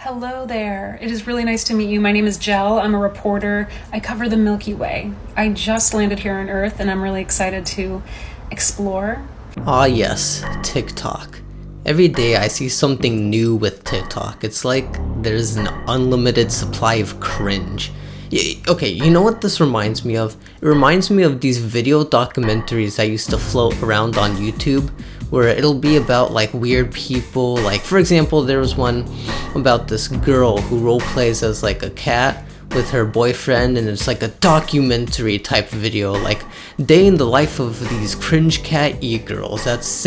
Hello there. It is really nice to meet you. My name is Jel. I'm a reporter. I cover the Milky Way. I just landed here on Earth and I'm really excited to explore. Ah yes, TikTok. Every day I see something new with TikTok. It's like there's an unlimited supply of cringe. Okay, you know what this reminds me of? It reminds me of these video documentaries that used to float around on YouTube where it'll be about like weird people. Like for example, there was one about this girl who role plays as like a cat with her boyfriend, and it's like a documentary type video, like day in the life of these cringe cat e-girls. That's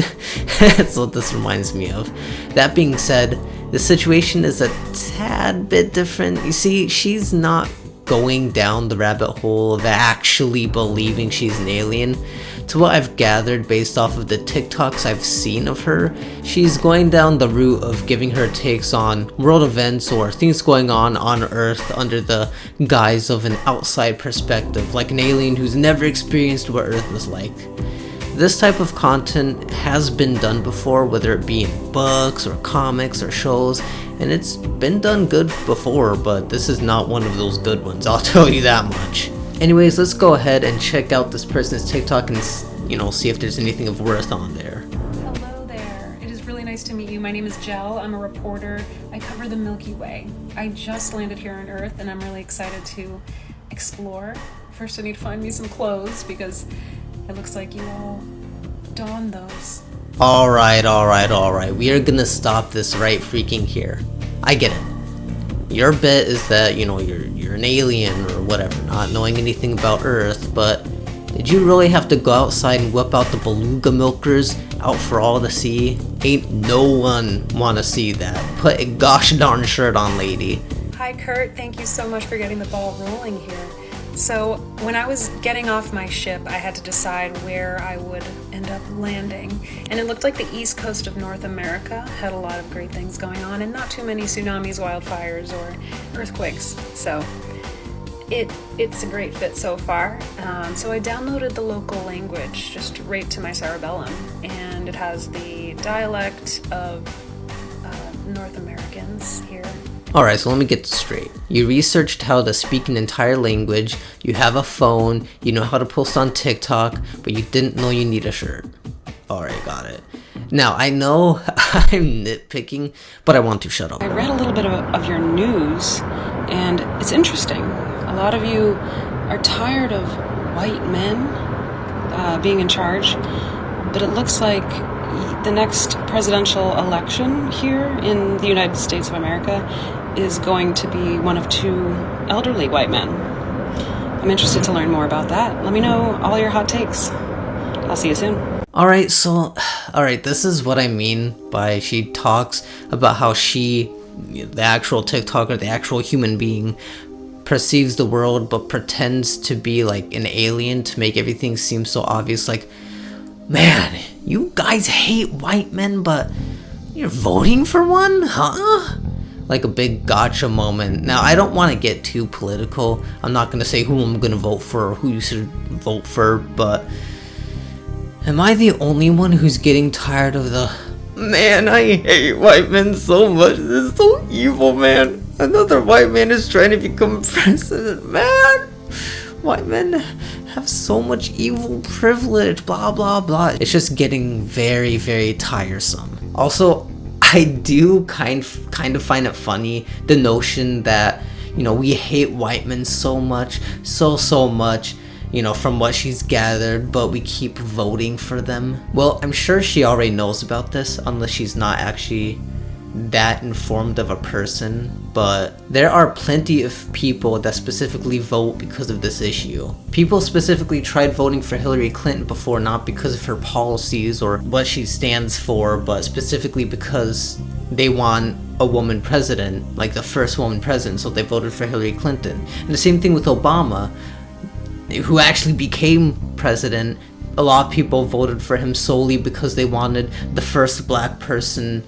that's what this reminds me of. That being said, the situation is a tad bit different. You see, she's not going down the rabbit hole of actually believing she's an alien. To what I've gathered based off of the TikToks I've seen of her, she's going down the route of giving her takes on world events or things going on Earth under the guise of an outside perspective, like an alien who's never experienced what Earth was like. This type of content has been done before, whether it be in books or comics or shows, and it's been done good before, but this is not one of those good ones, I'll tell you that much. Anyways, let's go ahead and check out this person's TikTok and, see if there's anything of worth on there. Hello there. It is really nice to meet you. My name is Jel. I'm a reporter. I cover the Milky Way. I just landed here on Earth and I'm really excited to explore. First I need to find me some clothes because it looks like you all donned those. Alright. We are gonna stop this right freaking here. I get it. Your bit is that, you're an alien or whatever, not knowing anything about Earth, but did you really have to go outside and whip out the beluga milkers out for all to see? Ain't no one wanna see that. Put a gosh darn shirt on, lady. Hi Kurt, thank you so much for getting the ball rolling here. So when I was getting off my ship, I had to decide where I would end up landing. And it looked like the east coast of North America had a lot of great things going on and not too many tsunamis, wildfires, or earthquakes. So it's a great fit so far. So I downloaded the local language just right to my cerebellum, and it has the dialect of North Americans here. Alright, so let me get this straight. You researched how to speak an entire language, you have a phone, you know how to post on TikTok, but you didn't know you need a shirt. Alright, got it. Now, I know I'm nitpicking, but I want to shut up. I read a little bit of your news, and it's interesting. A lot of you are tired of white men being in charge, but it looks like the next presidential election here in the United States of America is going to be one of two elderly white men. I'm interested to learn more about that. Let me know all your hot takes. I'll see you soon. Alright, this is what I mean by she talks about how she, the actual TikToker, the actual human being, perceives the world but pretends to be like an alien to make everything seem so obvious. Like, man, you guys hate white men, but you're voting for one? Huh? Like a big gotcha moment. Now, I don't want to get too political. I'm not going to say who I'm going to vote for or who you should vote for, but am I the only one who's getting tired of the, man, I hate white men so much. This is so evil, man. Another white man is trying to become president, man. White men have so much evil privilege, blah blah blah. It's just getting very, very tiresome. Also, I do kind of find it funny, the notion that, we hate white men so much, so much, from what she's gathered, but we keep voting for them. Well, I'm sure she already knows about this, unless she's not actually that informed of a person, but there are plenty of people that specifically vote because of this issue. People specifically tried voting for Hillary Clinton before, not because of her policies or what she stands for, but specifically because they want a woman president, like the first woman president, so they voted for Hillary Clinton. And the same thing with Obama, who actually became president. A lot of people voted for him solely because they wanted the first black person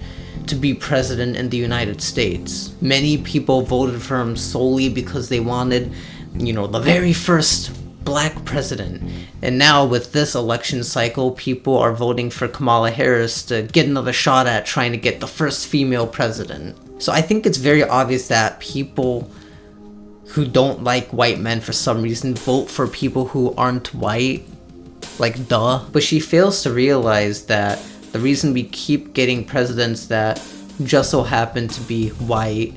to be president in the United States. Many people voted for him solely because they wanted, the very first black president. And now with this election cycle, people are voting for Kamala Harris to get another shot at trying to get the first female president. So I think it's very obvious that people who don't like white men for some reason vote for people who aren't white. Like, duh. But she fails to realize that the reason we keep getting presidents that just so happen to be white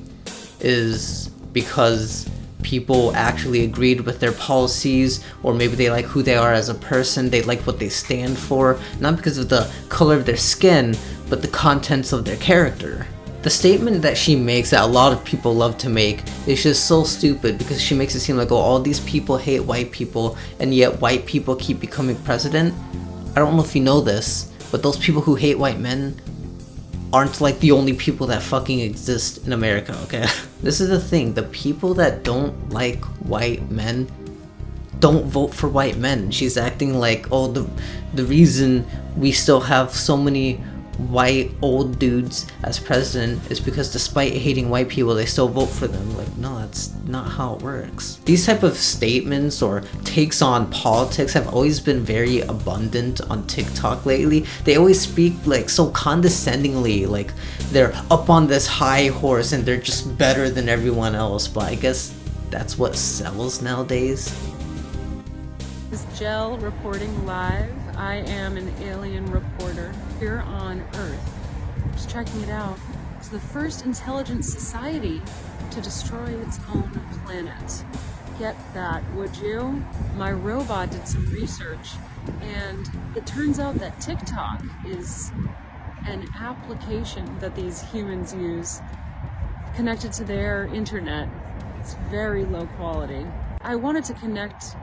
is because people actually agreed with their policies, or maybe they like who they are as a person, they like what they stand for, not because of the color of their skin, but the contents of their character. The statement that she makes that a lot of people love to make is just so stupid, because she makes it seem like, oh, all these people hate white people, and yet white people keep becoming president. I don't know if you know this, but those people who hate white men aren't like the only people that fucking exist in America, okay? This is the thing, the people that don't like white men don't vote for white men. She's acting like, oh, the reason we still have so many white old dudes as president is because despite hating white people, they still vote for them. Like, no, that's not how it works. These type of statements or takes on politics have always been very abundant on TikTok lately. They always speak like so condescendingly, like they're up on this high horse and they're just better than everyone else. But I guess that's what sells nowadays. This is Jell reporting live. I am an alien reporter here on Earth. Just checking it out. It's the first intelligent society to destroy its own planet. Get that, would you? My robot did some research, and it turns out that TikTok is an application that these humans use connected to their internet. It's very low quality. I wanted to connect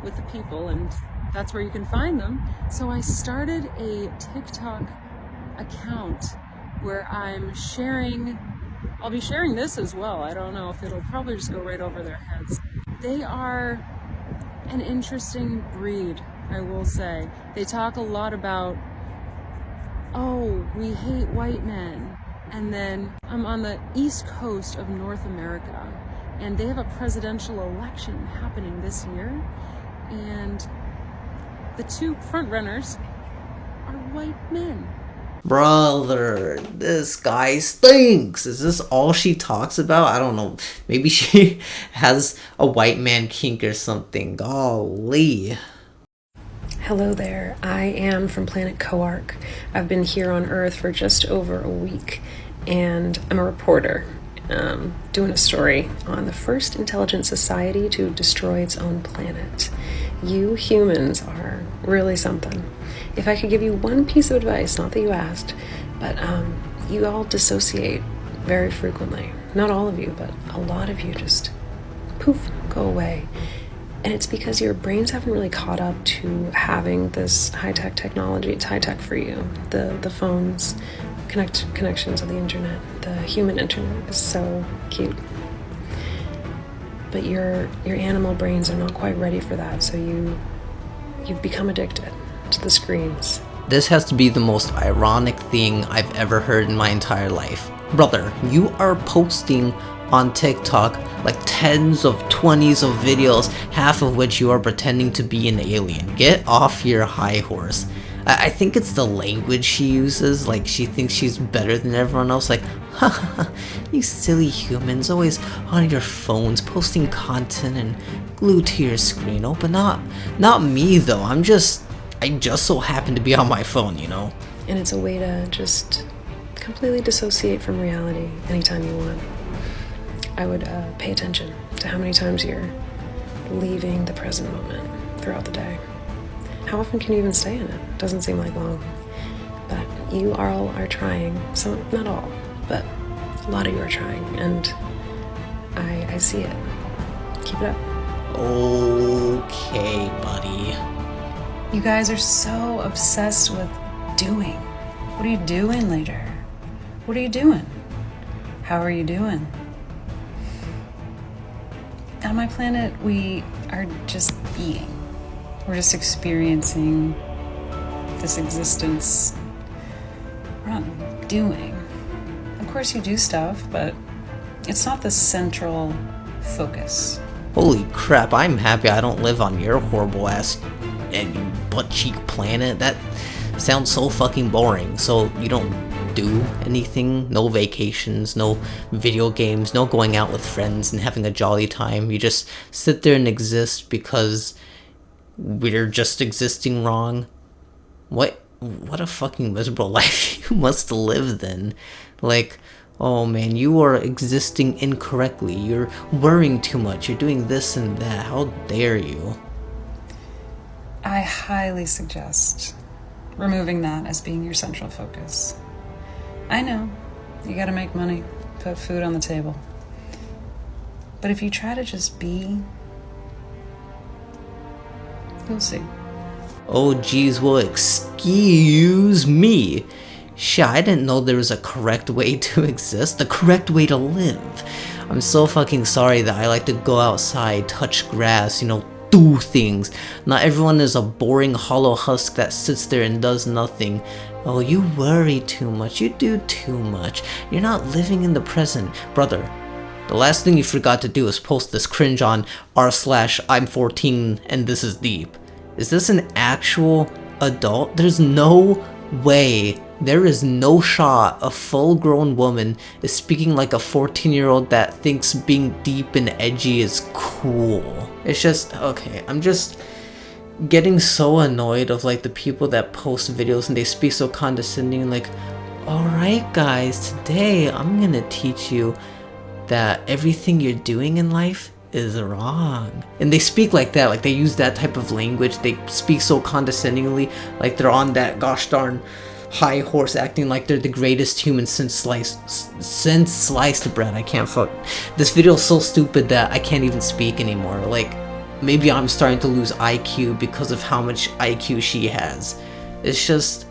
with the people, and that's where you can find them. So I started a TikTok account where I'll be sharing this as well. I don't know if it'll probably just go right over their heads. They are an interesting breed, I will say. They talk a lot about, oh, we hate white men. And then I'm on the East Coast of North America, and they have a presidential election happening this year. And the two front runners are white men. Brother, this guy stinks. Is this all she talks about? I don't know. Maybe she has a white man kink or something. Golly. Hello there. I am from planet Coark. I've been here on Earth for just over a week, and I'm a reporter. Doing a story on the first intelligent society to destroy its own planet. You humans are really something. If I could give you one piece of advice, not that you asked, but you all dissociate very frequently. Not all of you, but a lot of you just poof, go away. And it's because your brains haven't really caught up to having this high-tech technology. It's high-tech for you. The phones, connections of the internet, the human internet is so cute. But your animal brains are not quite ready for that, so you become addicted to the screens. This has to be the most ironic thing I've ever heard in my entire life. Brother, you are posting on TikTok like tens of 20s of videos, half of which you are pretending to be an alien. Get off your high horse. I think it's the language she uses, like she thinks she's better than everyone else, like, haha, you silly humans, always on your phones, posting content and glued to your screen. Oh, but not me though, I just so happen to be on my phone, you know? And it's a way to just completely dissociate from reality anytime you want. I would pay attention to how many times you're leaving the present moment throughout the day. How often can you even stay in it? Doesn't seem like long. But you all are trying. Some, not all, but a lot of you are trying, and I see it. Keep it up. Okay, buddy. You guys are so obsessed with doing. What are you doing later? What are you doing? How are you doing? On my planet, we are just being. We're just experiencing this existence. We're not doing. Of course you do stuff, but it's not the central focus. Holy crap, I'm happy I don't live on your horrible ass and butt cheek planet. That sounds so fucking boring. So you don't do anything, no vacations, no video games, no going out with friends and having a jolly time. You just sit there and exist because we're just existing wrong. What a fucking miserable life you must live then. Like, oh man, you are existing incorrectly. You're worrying too much. You're doing this and that. How dare you? I highly suggest removing that as being your central focus. I know, you gotta make money, put food on the table. But if you try to just be, you'll see. Oh geez, well excuse me. Shit, I didn't know there was a correct way to exist, the correct way to live. I'm so fucking sorry that I like to go outside, touch grass, do things. Not everyone is a boring hollow husk that sits there and does nothing. Oh, you worry too much, you do too much. You're not living in the present. Brother, the last thing you forgot to do is post this cringe on r/I'm 14 and this is deep. Is this an actual adult? There's no way. There is no shot a full-grown woman is speaking like a 14-year-old that thinks being deep and edgy is cool. It's just, okay, I'm just getting so annoyed of like the people that post videos and they speak so condescending, like, alright guys, today I'm gonna teach you that everything you're doing in life is wrong. And they speak like that, like they use that type of language, they speak so condescendingly, like they're on that gosh darn high horse acting like they're the greatest human since sliced bread. I can't fuck. This video is so stupid that I can't even speak anymore. Like, maybe I'm starting to lose IQ because of how much IQ she has. It's just,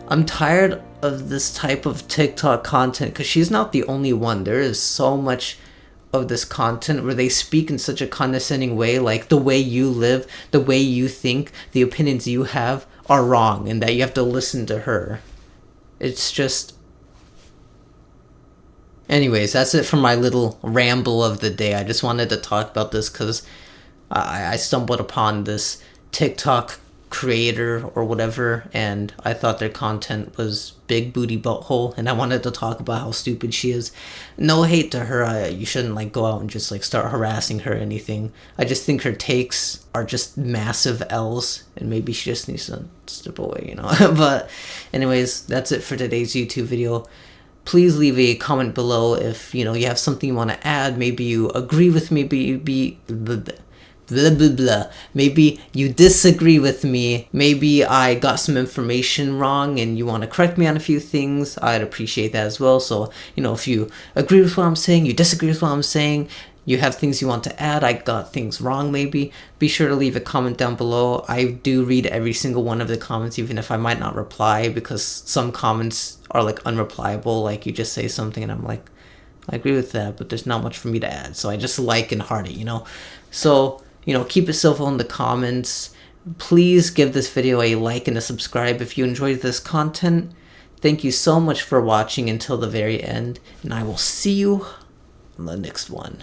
I'm tired of this type of TikTok content because she's not the only one. There is so much of this content where they speak in such a condescending way, like the way you live, the way you think, the opinions you have are wrong and that you have to listen to her. It's just... Anyways, that's it for my little ramble of the day. I just wanted to talk about this because I stumbled upon this TikTok creator or whatever and I thought their content was big booty butthole and I wanted to talk about how stupid she is. No hate to her, you shouldn't like go out and just like start harassing her or anything. I just think her takes are just massive L's and maybe she just needs to step away, But anyways, that's it for today's YouTube video. Please leave a comment below if you have something you want to add. Maybe you agree with me, maybe you disagree with me, maybe I got some information wrong and you want to correct me on a few things. I'd appreciate that as well. So if you agree with what I'm saying, you disagree with what I'm saying, you have things you want to add, I got things wrong maybe, be sure to leave a comment down below. I do read every single one of the comments, even if I might not reply, because some comments are like unreplyable, like you just say something and I'm like, I agree with that, but there's not much for me to add, so I just like and heart it, So keep it civil in the comments. Please give this video a like and a subscribe if you enjoyed this content. Thank you so much for watching until the very end, and I will see you on the next one.